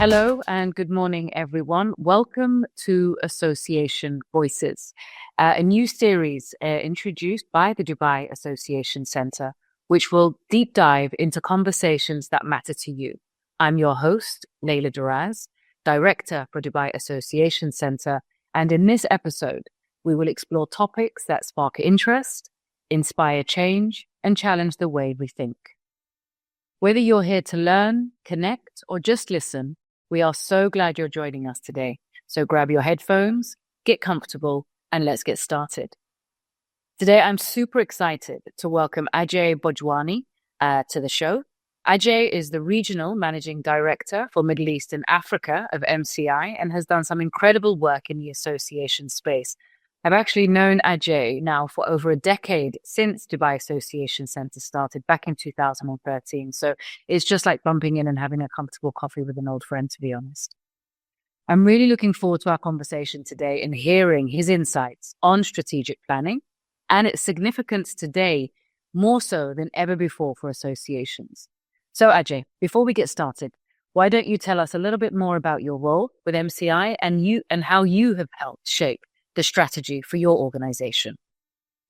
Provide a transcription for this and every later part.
Hello and good morning, everyone. Welcome to Association Voices, a new series introduced by the Dubai Association Centre, which will deep dive into conversations that matter to you. I'm your host, Layla Derraz, Director for Dubai Association Centre, and in this episode, we will explore topics that spark interest, inspire change, and challenge the way we think. Whether you're here to learn, connect, or just listen, we are so glad you're joining us today. So grab your headphones, get comfortable, and let's get started. Today, I'm super excited to welcome Ajay Bhojwani to the show. Ajay is the Regional Managing Director for Middle East and Africa of MCI and has done some incredible work in the association space. I've actually known Ajay now for over a decade since Dubai Association Centre started back in 2013. So it's just like bumping in and having a comfortable coffee with an old friend, to be honest. I'm really looking forward to our conversation today and hearing his insights on strategic planning and its significance today, more so than ever before for associations. So Ajay, before we get started, why don't you tell us a little bit more about your role with MCI and how you have helped shape the strategy for your organization?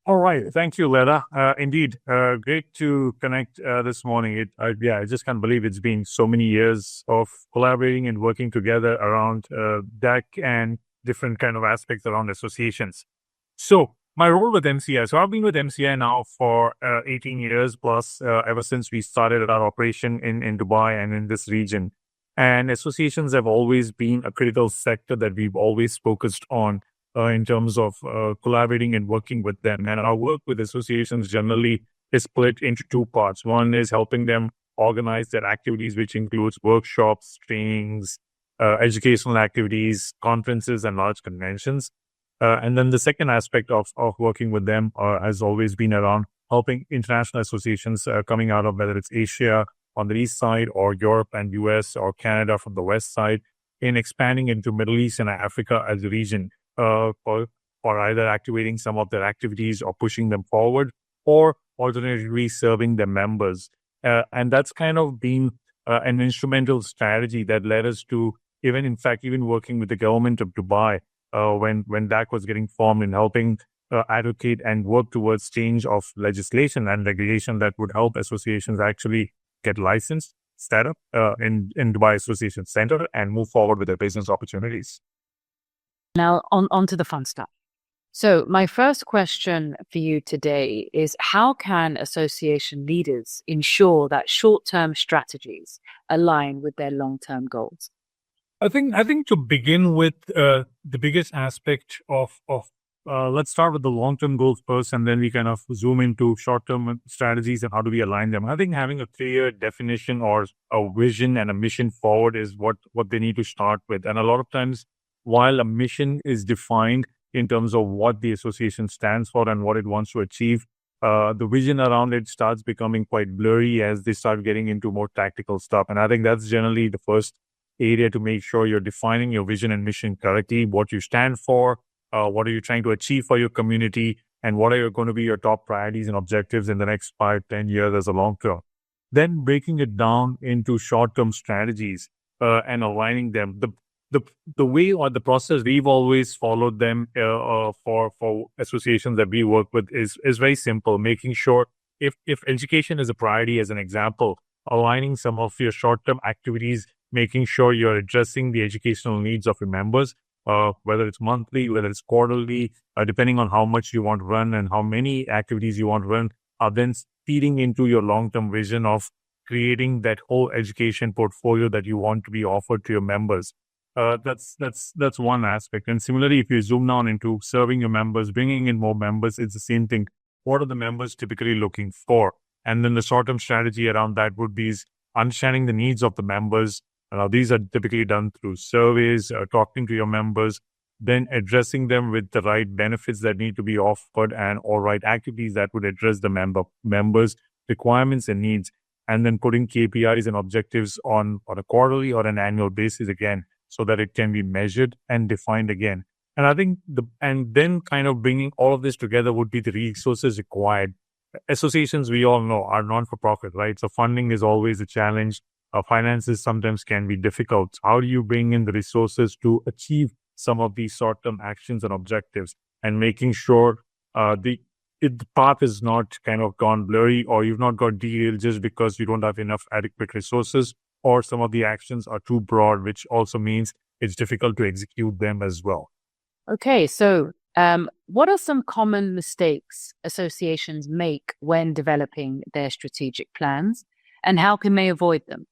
All right. Thank you, Leda. Indeed, great to connect this morning. I just can't believe it's been so many years of collaborating and working together around DAC and different kind of aspects around associations. So my role with MCI. So I've been with MCI now for 18 years plus, ever since we started our operation in Dubai and in this region. And associations have always been a critical sector that we've always focused on in terms of collaborating and working with them. And our work with associations generally is split into two parts. One is helping them organize their activities, which includes workshops, trainings, educational activities, conferences, and large conventions. And then the second aspect of working with them has always been around helping international associations coming out of whether it's Asia on the east side or Europe and US or Canada from the west side in expanding into Middle East and Africa as a region. For either activating some of their activities or pushing them forward, or alternatively serving their members. And that's kind of been an instrumental strategy that led us to even working with the government of Dubai when DAC was getting formed in helping advocate and work towards change of legislation and regulation that would help associations actually get licensed, set up in Dubai Association Center and move forward with their business opportunities. Now, on to the fun stuff. So my first question for you today is, how can association leaders ensure that short-term strategies align with their long-term goals? I think to begin with, the biggest aspect of let's start with the long-term goals first, and then we kind of zoom into short-term strategies and how do we align them. I think having a clear definition or a vision and a mission forward is what they need to start with. And a lot of times, while a mission is defined in terms of what the association stands for and what it wants to achieve, the vision around it starts becoming quite blurry as they start getting into more tactical stuff. And I think that's generally the first area to make sure you're defining your vision and mission correctly, what you stand for, what are you trying to achieve for your community, and what are going to be your top priorities and objectives in the next 5-10 years as a long term. Then breaking it down into short-term strategies and aligning them. The way or the process we've always followed them for associations that we work with is very simple. Making sure if education is a priority, as an example, aligning some of your short-term activities, making sure you're addressing the educational needs of your members, whether it's monthly, whether it's quarterly, depending on how much you want to run and how many activities you want to run, are then feeding into your long-term vision of creating that whole education portfolio that you want to be offered to your members. That's one aspect. And similarly, if you zoom down into serving your members, bringing in more members, it's the same thing. What are the members typically looking for? And then the short-term strategy around that would be understanding the needs of the members. These are typically done through surveys, talking to your members, then addressing them with the right benefits that need to be offered and all right activities that would address the members' requirements and needs, and then putting KPIs and objectives on a quarterly or an annual basis again, so that it can be measured and defined again. And I think and then kind of bringing all of this together would be the resources required. Associations, we all know, are non-for-profit, right? So funding is always a challenge. finances sometimes can be difficult. How do you bring in the resources to achieve some of these short-term actions and objectives, and making sure the path is not kind of gone blurry, or you've not got derailed just because you don't have enough adequate resources, or some of the actions are too broad, which also means it's difficult to execute them as well. Okay, so what are some common mistakes associations make when developing their strategic plans, and how can they avoid them?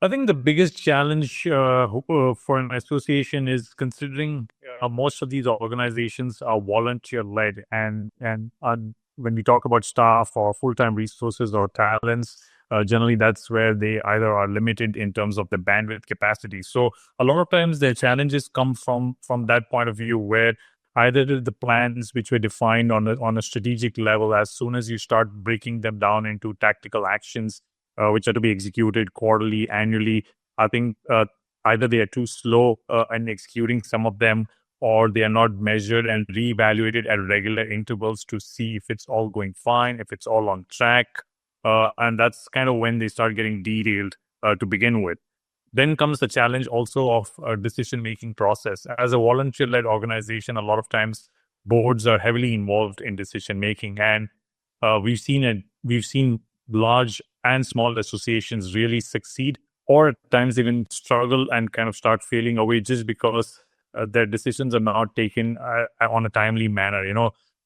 I think the biggest challenge for an association is considering most of these organizations are volunteer led, and when we talk about staff or full time resources or talents, generally that's where they either are limited in terms of the bandwidth capacity. So a lot of times their challenges come from that point of view, where either the plans which were defined on a strategic level, as soon as you start breaking them down into tactical actions which are to be executed quarterly, annually. I think either they are too slow in executing some of them, or they are not measured and reevaluated at regular intervals to see if it's all going fine, if it's all on track. And that's kind of when they start getting derailed to begin with. Then comes the challenge also of a decision-making process. As a volunteer-led organization, a lot of times boards are heavily involved in decision-making, and we've seen large and small associations really succeed, or at times even struggle and kind of start failing away just because their decisions are not taken on a timely manner.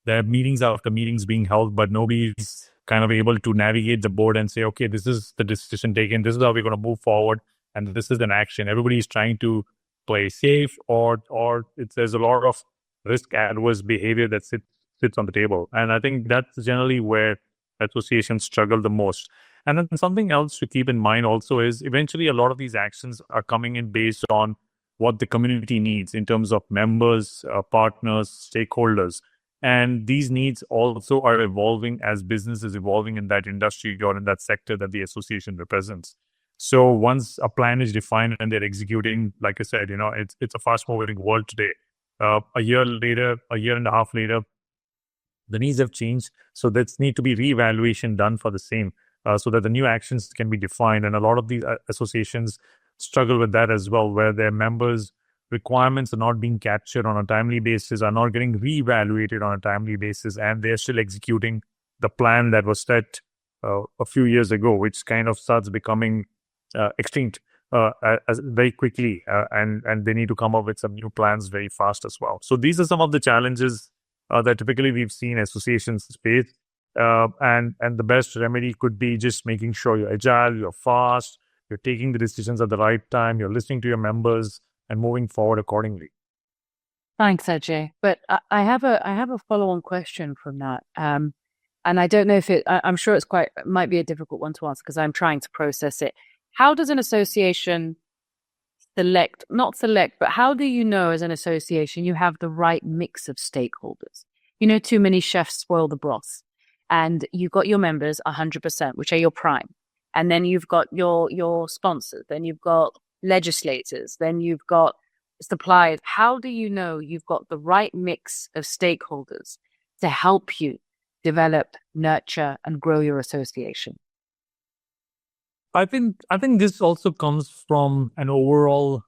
There are meetings after meetings being held, but nobody's kind of able to navigate the board and say, okay, this is the decision taken, this is how we're going to move forward, and this is an action. Everybody's trying to play safe, or there's a lot of risk adverse behavior that sits on the table. And I think that's generally where associations struggle the most. And then something else to keep in mind also is eventually a lot of these actions are coming in based on what the community needs in terms of members, partners, stakeholders. And these needs also are evolving as business is evolving in that industry or in that sector that the association represents. So once a plan is defined and they're executing, like I said, it's a fast moving world today. A year later, a year and a half later, the needs have changed. So there's need to be reevaluation done for the same, so that the new actions can be defined. And a lot of these associations struggle with that as well, where their members' requirements are not being captured on a timely basis, are not getting reevaluated on a timely basis, and they're still executing the plan that was set a few years ago, which kind of starts becoming extinct very quickly, and they need to come up with some new plans very fast as well. So these are some of the challenges that typically we've seen associations face. And the best remedy could be just making sure you're agile, you're fast, you're taking the decisions at the right time, you're listening to your members, and moving forward accordingly. Thanks, Ajay. But I have a follow-on question from that. And I don't know if I'm sure it might be a difficult one to answer because I'm trying to process it. How does an association not select, but how do you know as an association you have the right mix of stakeholders? Too many chefs spoil the broth. And you've got your members 100%, which are your prime. And then you've got your sponsors, then you've got legislators, then you've got suppliers. How do you know you've got the right mix of stakeholders to help you develop, nurture, and grow your association? I think this also comes from an overall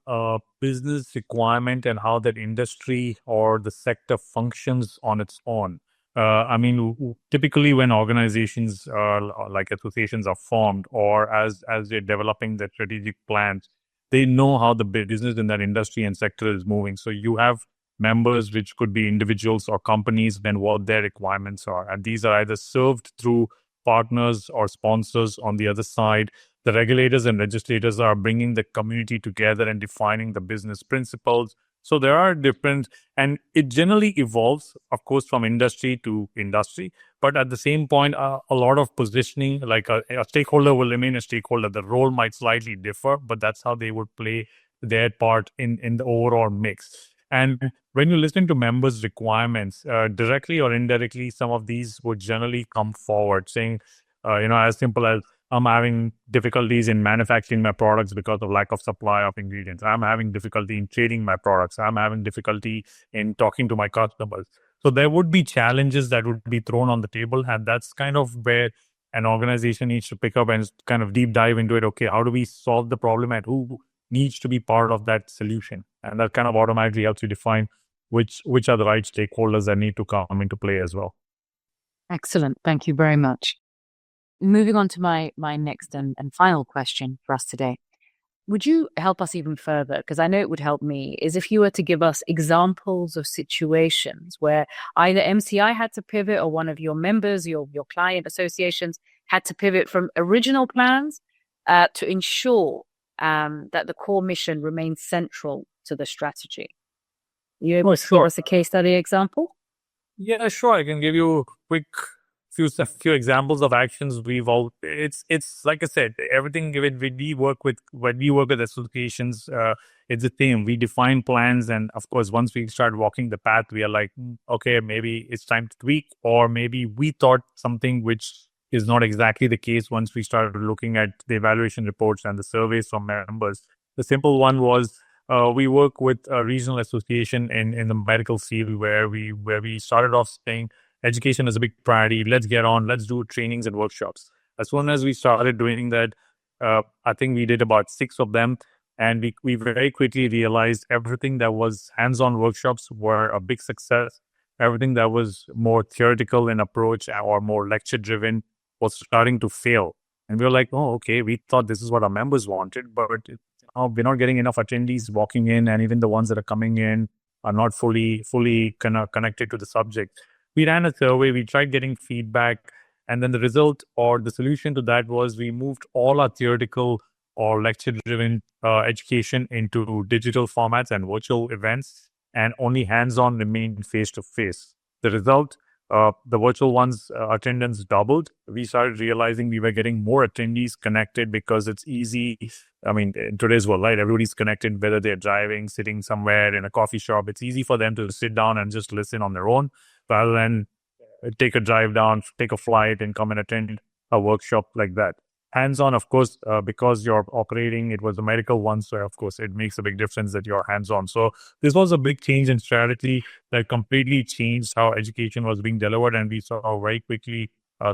business requirement and how that industry or the sector functions on its own. I mean, typically when organizations like associations are formed, or as they're developing their strategic plans, they know how the business in that industry and sector is moving. So you have members, which could be individuals or companies, then what their requirements are, and these are either served through partners or sponsors on the other side. The regulators and legislators are bringing the community together and defining the business principles. So there are different, and it generally evolves, of course, from industry to industry. But at the same point, a lot of positioning, like a stakeholder will remain a stakeholder. The role might slightly differ, but that's how they would play their part in the overall mix. And when you listen to members' requirements, directly or indirectly, some of these would generally come forward saying, as simple as, I'm having difficulties in manufacturing my products because of lack of supply of ingredients. I'm having difficulty in trading my products. I'm having difficulty in talking to my customers. So there would be challenges that would be thrown on the table. And that's kind of where an organization needs to pick up and kind of deep dive into it. Okay, how do we solve the problem and who needs to be part of that solution? And that kind of automatically helps you define which are the right stakeholders that need to come into play as well. Excellent. Thank you very much. Moving on to my next and final question for us today. Would you help us even further? Because I know it would help me, is if you were to give us examples of situations where either MCI had to pivot or one of your members, your client associations had to pivot from original plans to ensure that the core mission remains central to the strategy. Are you able to give us a case study example? Yeah, sure. I can give you a quick few examples of actions we've all. It's like I said, everything when we work with associations, it's the same. We define plans, and of course, once we start walking the path, we are like, okay, maybe it's time to tweak, or maybe we thought something which is not exactly the case. Once we started looking at the evaluation reports and the surveys from members, the simple one was we work with a regional association in the medical field where we started off saying education is a big priority. Let's get on. Let's do trainings and workshops. As soon as we started doing that, I think we did about 6 of them, and we very quickly realized everything that was hands-on workshops were a big success. Everything that was more theoretical in approach or more lecture-driven was starting to fail. And we were like, oh, okay, we thought this is what our members wanted, but we're not getting enough attendees walking in, and even the ones that are coming in are not fully connected to the subject. We ran a survey, we tried getting feedback, and then the result or the solution to that was we moved all our theoretical or lecture-driven education into digital formats and virtual events, and only hands-on remained face-to-face. The result, the virtual ones attendance doubled. We started realizing we were getting more attendees connected because it's easy. I mean, in today's world, right? Everybody's connected, whether they're driving, sitting somewhere in a coffee shop. It's easy for them to sit down and just listen on their own rather than take a drive down, take a flight and come and attend a workshop like that. Hands-on, of course, because you're operating, it was a medical one. So, of course, it makes a big difference that you're hands-on. So this was a big change in strategy that completely changed how education was being delivered. And we saw very quickly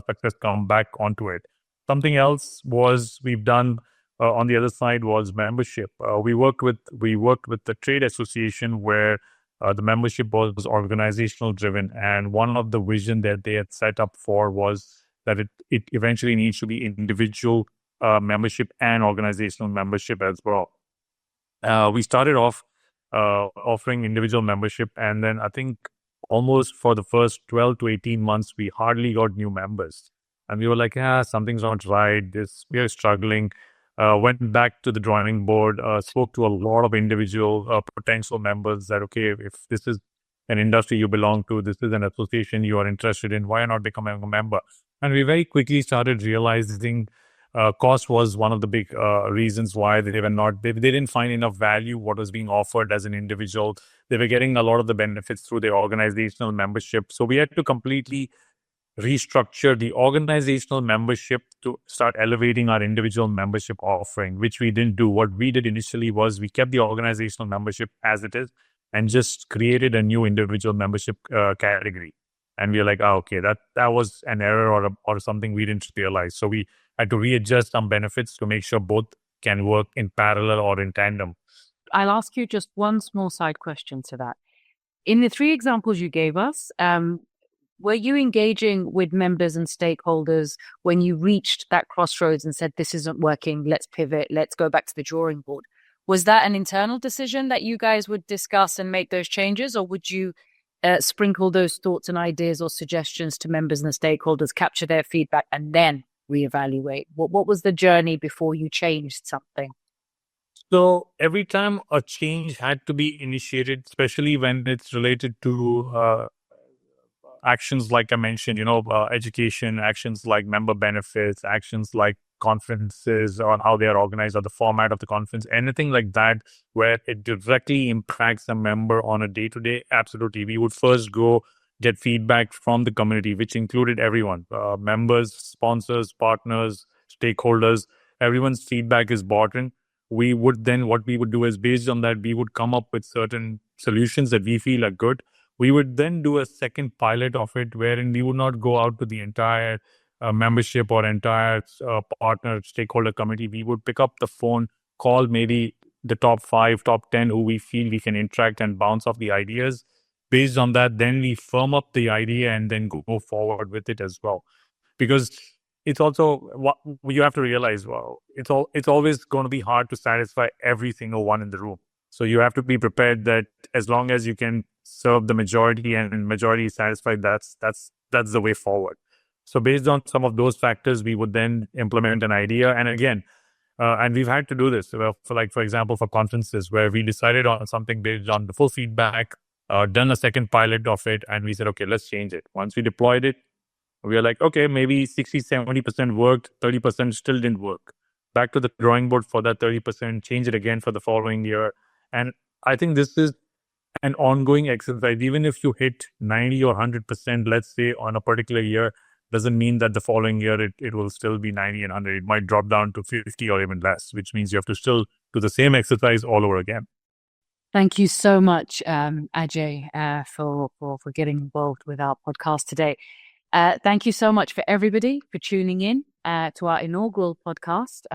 success come back onto it. Something else was we've done on the other side was membership. We worked with the trade association where the membership was organizational driven. And one of the vision that they had set up for was that it eventually needs to be individual membership and organizational membership as well. We started off offering individual membership, and then I think almost for the first 12 to 18 months, we hardly got new members. And we were like, yeah, something's not right. We are struggling. Went back to the drawing board, spoke to a lot of individual potential members that, okay, if this is an industry you belong to, this is an association you are interested in, why not becoming a member? And we very quickly started realizing cost was one of the big reasons why they didn't find enough value what was being offered as an individual. They were getting a lot of the benefits through their organizational membership. So we had to completely restructure the organizational membership to start elevating our individual membership offering, which we didn't do. What we did initially was we kept the organizational membership as it is and just created a new individual membership category. And we are like, oh, okay, that was an error or something we didn't realize. So we had to readjust some benefits to make sure both can work in parallel or in tandem. I'll ask you just one small side question to that. In the 3 examples you gave us, were you engaging with members and stakeholders when you reached that crossroads and said, this isn't working, let's pivot, let's go back to the drawing board? Was that an internal decision that you guys would discuss and make those changes, or would you sprinkle those thoughts and ideas or suggestions to members and stakeholders, capture their feedback, and then reevaluate? What was the journey before you changed something? So every time a change had to be initiated, especially when it's related to actions like I mentioned, education, actions like member benefits, actions like conferences on how they are organized or the format of the conference, anything like that, where it directly impacts a member on a day-to-day, absolutely. We would first go get feedback from the community, which included everyone, members, sponsors, partners, stakeholders. Everyone's feedback is bought in. What we would do is based on that, we would come up with certain solutions that we feel are good. We would then do a second pilot of it, wherein we would not go out to the entire membership or entire partner stakeholder committee, we would pick up the phone, call maybe the top 5, top 10 who we feel we can interact and bounce off the ideas. Based on that, then we firm up the idea and then go forward with it as well. Because it's also what you have to realize. Well, it's always going to be hard to satisfy every single one in the room. So you have to be prepared that as long as you can serve the majority and majority is satisfied, that's the way forward. So based on some of those factors, we would then implement an idea. And again, and we've had to do this for example, for conferences where we decided on something based on the full feedback, done a second pilot of it, and we said, okay, let's change it. Once we deployed it, we are like, okay, maybe 60-70% worked, 30% still didn't work. Back to the drawing board for that 30%, change it again for the following year. And I think this is an ongoing exercise. Even if you hit 90 or 100%, let's say, on a particular year, doesn't mean that the following year it will still be 90 and 100. It might drop down to 50 or even less, which means you have to still do the same exercise all over again. Thank you so much, Ajay, for getting involved with our podcast today. Thank you so much for everybody for tuning in to our inaugural podcast.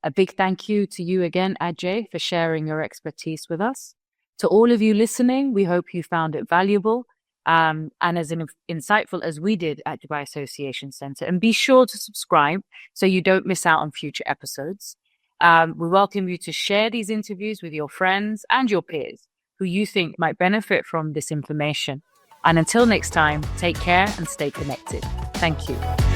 A big thank you to you again, Ajay, for sharing your expertise with us. To all of you listening, we hope you found it valuable and as insightful as we did at Dubai Association Center. And be sure to subscribe so you don't miss out on future episodes. We welcome you to share these interviews with your friends and your peers who you think might benefit from this information. And until next time, take care and stay connected. Thank you.